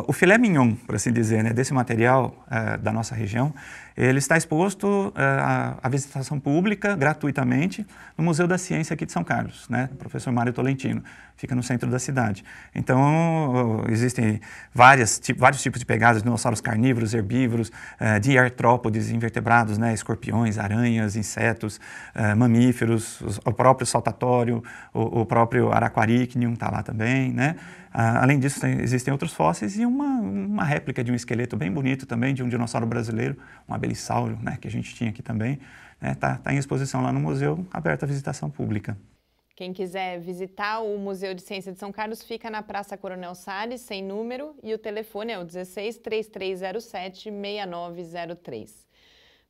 [SPEAKER 7] O filé mignon, por assim dizer, né, desse material da nossa região, ele está exposto à visitação pública, gratuitamente, no Museu da Ciência aqui de São Carlos, né? O professor Mário Tolentino. Fica no centro da cidade. Então, existem vários tipos de pegadas, dinossauros carnívoros, herbívoros, de artrópodes, invertebrados, né? Escorpiões, aranhas, insetos, mamíferos, o próprio saltatório, o próprio araquaricnium está lá também, né? Além disso, existem outros fósseis e uma réplica de um esqueleto bem bonito também, de um dinossauro brasileiro, um abelisauro, né? Que a gente tinha aqui também. Tá em exposição lá no museu, aberto à visitação pública.
[SPEAKER 1] Quem quiser visitar o Museu de Ciência de São Carlos fica na Praça Coronel Salles, sem número, e o telefone é o 16-3307-6903.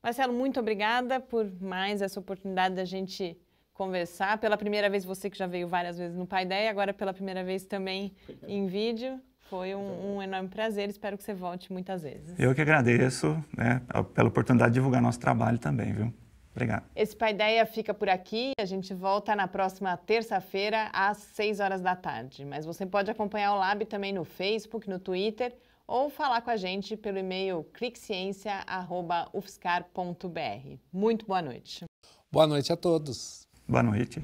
[SPEAKER 1] Marcelo, muito obrigada por mais essa oportunidade da gente conversar. Pela primeira vez, você que já veio várias vezes no Paideia, agora pela primeira vez também em vídeo. Foi um enorme prazer, espero que você volte muitas vezes.
[SPEAKER 7] Eu que agradeço, né, pela oportunidade de divulgar nosso trabalho também, viu? Obrigado.
[SPEAKER 1] Esse Paideia fica por aqui, a gente volta na próxima terça-feira às 6 horas da tarde. Mas você pode acompanhar o Lab também no Facebook, no Twitter ou falar com a gente pelo e-mail cliqueciência@ufscar.br. Muito boa noite.
[SPEAKER 2] Boa noite a todos.
[SPEAKER 7] Boa noite.